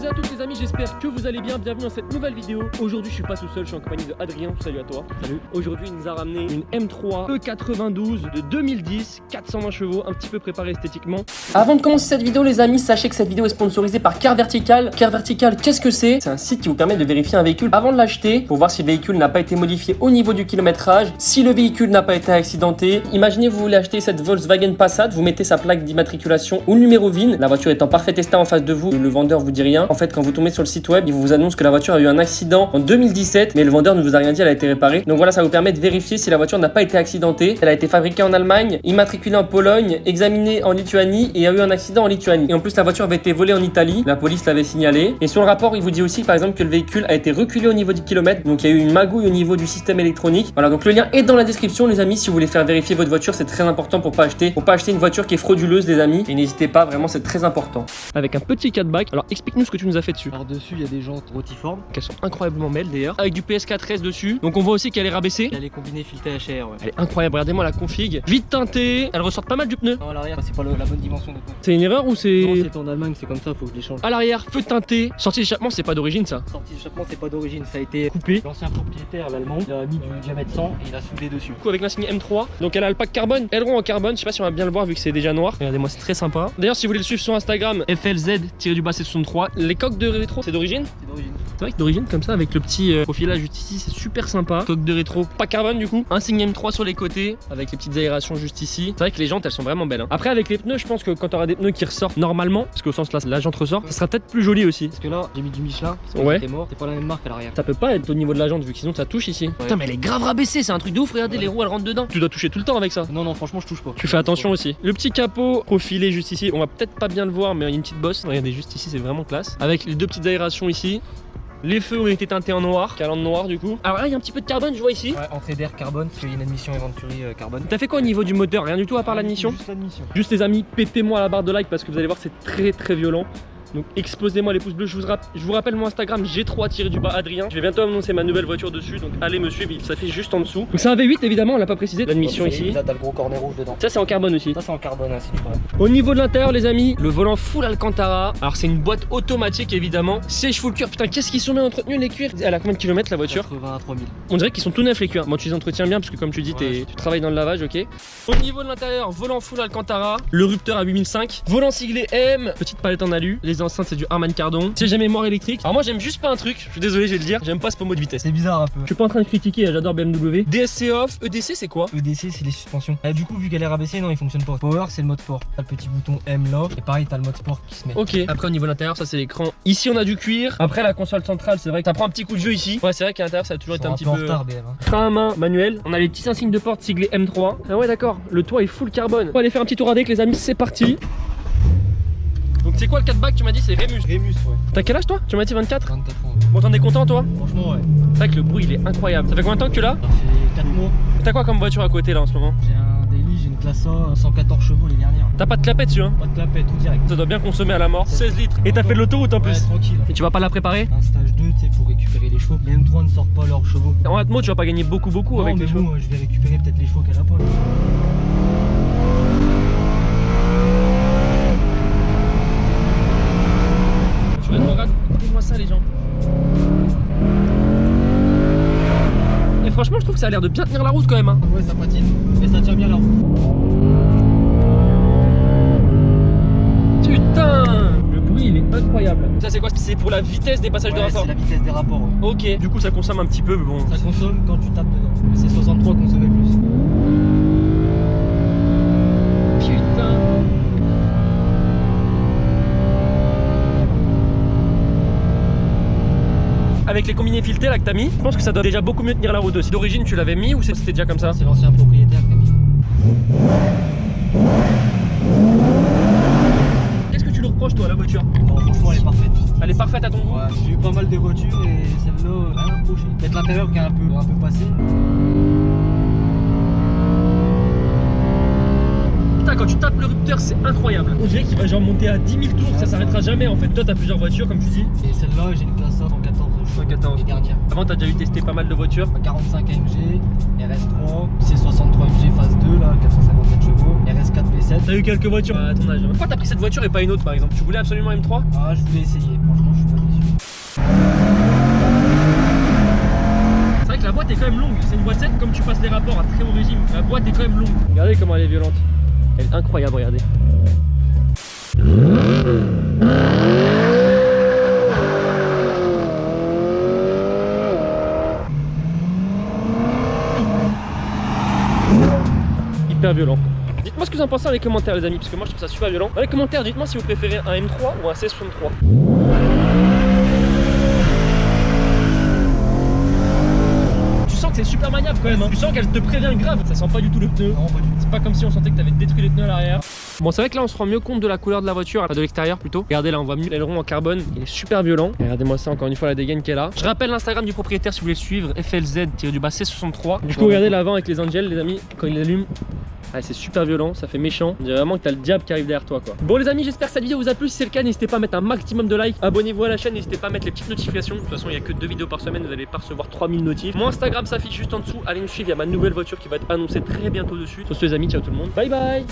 à tous les amis, j'espère que vous allez bien. Bienvenue dans cette nouvelle vidéo. Aujourd'hui je suis pas tout seul, je suis en compagnie de Adrien. Salut à toi. Salut. Aujourd'hui il nous a ramené une M3 E92 de 2010, 420 chevaux, un petit peu préparé esthétiquement. Avant de commencer cette vidéo les amis, sachez que cette vidéo est sponsorisée par Car Vertical. Car Vertical, qu'est-ce que c'est? C'est un site qui vous permet de vérifier un véhicule avant de l'acheter pour voir si le véhicule n'a pas été modifié au niveau du kilométrage, si le véhicule n'a pas été accidenté. Imaginez vous voulez acheter cette Volkswagen Passat, vous mettez sa plaque d'immatriculation ou le numéro VIN, la voiture est en parfait état en face de vous, le vendeur vous dit rien. En fait, quand vous tombez sur le site web, il vous annonce que la voiture a eu un accident en 2017, mais le vendeur ne vous a rien dit, elle a été réparée. Donc voilà, ça vous permet de vérifier si la voiture n'a pas été accidentée. Elle a été fabriquée en Allemagne, immatriculée en Pologne, examinée en Lituanie et a eu un accident en Lituanie. Et en plus, la voiture avait été volée en Italie, la police l'avait signalé. Et sur le rapport, il vous dit aussi par exemple que le véhicule a été reculé au niveau du kilomètre, donc il y a eu une magouille au niveau du système électronique. Voilà, donc le lien est dans la description les amis, si vous voulez faire vérifier votre voiture, c'est très important pour pas acheter une voiture qui est frauduleuse les amis. Et n'hésitez pas, vraiment c'est très important. Avec un petit catback. Alors explique-nous ce que tu nous as fait dessus. Alors dessus il y a des jantes rotiformes, Qu'elles sont incroyablement belles d'ailleurs. Avec du PS4S dessus. Donc on voit aussi qu'elle est rabaissée. il y a les combinés filetés HR, ouais. Elle est incroyable, regardez-moi la config. Vite teintée, elle ressort pas mal du pneu. Non, à l'arrière c'est pas la bonne dimension de pneu. C'est une erreur ou Non, c'est... c'est en Allemagne, c'est comme ça, faut que je les change. À l'arrière, feu teinté. Sortie d'échappement, c'est pas d'origine ça. Sortie d'échappement c'est pas d'origine, ça a été coupé. L'ancien propriétaire, l'allemand, il a mis du diamètre 100 et il a soudé dessus. Du coup avec l'insigne M3, donc elle a le pack carbone, aileron en carbone, je sais pas si on va bien le voir vu que c'est déjà noir. Regardez-moi, c'est très sympa. D'ailleurs si vous voulez le suivre sur Instagram, FLZ-C63, les coques de rétro, c'est d'origine? C'est d'origine. C'est vrai que d'origine comme ça avec le petit profilage juste ici, c'est super sympa. Coque de rétro, pas carbone du coup. Insigne M3 sur les côtés avec les petites aérations juste ici. C'est vrai que les jantes elles sont vraiment belles hein. Après avec les pneus, je pense que quand tu auras des pneus qui ressortent normalement, parce qu'au sens là la jante ressort, ça sera peut-être plus joli aussi. Parce que là j'ai mis du Michelin, Ouais. c'était mort, c'est pas la même marque à l'arrière. Ça peut pas être au niveau de la jante vu que sinon ça touche ici. Putain mais elle est grave rabaissée, c'est un truc de ouf, regardez les roues elles rentrent dedans. Tu dois toucher tout le temps avec ça. Non franchement je touche pas. Tu fais attention aussi. Le petit capot profilé juste ici, on va peut-être pas bien le voir mais il y a une petite bosse. Regardez juste ici, c'est vraiment classe. Avec les deux petites aérations ici. Les feux ont été teintés en noir, calandre noir du coup. Alors là il y a un petit peu de carbone je vois ici. Ouais, entrée d'air carbone, parce qu'il y a une admission Venturi carbone. T'as fait quoi au niveau du moteur? Rien du tout à part l'admission? Juste l'admission. Juste les amis, pétez-moi la barre de like parce que vous allez voir c'est très violent. Donc explosez-moi les pouces bleus, je vous rappelle mon Instagram G3-du-bas Adrien. Je vais bientôt annoncer ma nouvelle voiture dessus, donc allez me suivre, il s'affiche juste en dessous. Donc c'est un V8 évidemment, on l'a pas précisé, l'admission ici. Là t'as le gros cornet rouge dedans. Ça c'est en carbone aussi. Ça c'est en carbone ainsi du vrai. Au niveau de l'intérieur les amis, le volant full Alcantara. Alors c'est une boîte automatique évidemment. Siège full cuir, putain qu'est-ce qu'ils sont bien entretenus les cuirs. Elle a combien de kilomètres la voiture? 80 à 3000. On dirait qu'ils sont tout neufs les cuirs. Bon tu les entretiens bien parce que comme tu dis tu travailles dans le lavage, ok. Au niveau de l'intérieur, volant full Alcantara, le rupteur à 8005, volant siglé M, petite palette en alu, les enceintes c'est du Harman Kardon. C'est jamais mémoire électrique. Alors moi j'aime juste pas un truc, je suis désolé je vais le dire, j'aime pas ce pommeau de vitesse. C'est bizarre un peu. Je suis pas en train de critiquer, j'adore BMW. DSC off, EDC c'est quoi? EDC c'est les suspensions. Du coup vu qu'elle est rabaissée non il fonctionne pas. Power c'est le mode sport. T'as le petit bouton M là et pareil t'as le mode sport qui se met. Ok, après au niveau de l'intérieur ça c'est l'écran. Ici on a du cuir. Après la console centrale c'est vrai que ça prend un petit coup de jeu ici. Ouais c'est vrai qu'à l'intérieur ça a toujours été un petit peu... en retard BM hein. Frein à main manuel. On a les petits insignes de porte siglés M3. Ah ouais d'accord, le toit est full carbone. On va aller faire un petit tour avec les amis, c'est parti. Donc c'est quoi le 4back tu m'as dit? C'est Rémus. Rémus ouais. T'as quel âge toi? Tu m'as dit 24? 24 ans. Bon t'en es content toi? Franchement ouais. C'est vrai que le bruit il est incroyable. Ça fait combien de temps que tu l'as? Ça fait 4 mois. T'as quoi comme voiture à côté là en ce moment? J'ai un daily, j'ai une classe A 114 chevaux les dernières. T'as pas de clapet dessus hein? Pas de clapet, tout direct. Ça doit bien consommer à la mort. 16 litres. Et t'as fait de l'autoroute en plus? Ouais, tranquille. Et tu vas pas la préparer? Un stage 2 tu sais pour récupérer les chevaux. Les M3 ne sortent pas leurs chevaux. En Atmo tu vas pas gagner beaucoup Non, avec mais les chevaux. bon, je vais récupérer peut-être les chevaux qu'elle a pas. Tu vas te regarder, écoutez-moi ça les gens. Et franchement je trouve que ça a l'air de bien tenir la route quand même hein. Ouais ça patine, mais ça tient bien la route. Putain, le bruit il est incroyable. Ça c'est quoi? C'est pour la vitesse des passages de rapport? C'est la vitesse des rapports ouais. Ok, du coup ça consomme un petit peu mais bon. Ça consomme quand tu tapes dedans. Mais c'est 63 consommé plus. Putain. Avec les combinés filetés là que t'as mis, je pense que ça doit déjà beaucoup mieux tenir la route aussi. D'origine tu l'avais mis ou c'était déjà comme ça? C'est l'ancien propriétaire qui a mis. Qu'est-ce que tu lui reproches toi à la voiture? Non franchement elle est parfaite. Elle est parfaite à ton goût? Ouais, j'ai eu pas mal de voitures et celle-là rien à reprocher. Peut-être l'intérieur qui est un peu passé. Putain quand tu tapes le rupteur c'est incroyable. On dirait qu'il va genre monter à 10 000 tours, ça s'arrêtera jamais en fait. Toi t'as plusieurs voitures comme tu dis. Et celle-là j'ai une classe A 114 114. les dernières. Avant t'as déjà eu testé pas mal de voitures. 45 AMG, RS3, C63 MG phase 2 là, 457 chevaux, RS4 P7. T'as eu quelques voitures à ton âge. Pourquoi t'as pris cette voiture et pas une autre par exemple? Tu voulais absolument M3? Ah je voulais essayer, franchement je suis pas boîte est quand même longue. C'est une boîte 7 comme tu passes les rapports à très haut régime. La boîte est quand même longue. Regardez comment elle est violente. Elle est incroyable, regardez. Hyper violent. Dites-moi ce que vous en pensez dans les commentaires les amis, parce que moi je trouve ça super violent. Dans les commentaires, dites-moi si vous préférez un M3 ou un C63. Tu sens que c'est super maniable quand même, hein. Tu sens qu'elle te prévient grave. Ça sent pas du tout le pneu. Non, pas du tout. C'est pas comme si on sentait que t'avais détruit les pneus à l'arrière. Bon, c'est vrai que là on se rend mieux compte de la couleur de la voiture, enfin, de l'extérieur plutôt. Regardez là, on voit mieux l'aileron en carbone, il est super violent. Regardez-moi ça, encore une fois la dégaine qui est là. Je rappelle l'Instagram du propriétaire si vous voulez le suivre, FLZ-C63. Du coup, regardez l'avant avec les angels, les amis, quand il allume. Ah, c'est super violent, ça fait méchant. On dirait vraiment que t'as le diable qui arrive derrière toi quoi. Bon les amis, j'espère que cette vidéo vous a plu. Si c'est le cas, n'hésitez pas à mettre un maximum de likes. Abonnez-vous à la chaîne, n'hésitez pas à mettre les petites notifications. De toute façon, il n'y a que 2 vidéos par semaine, vous n'allez pas recevoir 3000 notifs. Mon Instagram s'affiche juste en dessous. Allez me suivre, il y a ma nouvelle voiture qui va être annoncée très bientôt dessus. Sur ce les amis, ciao tout le monde. Bye bye.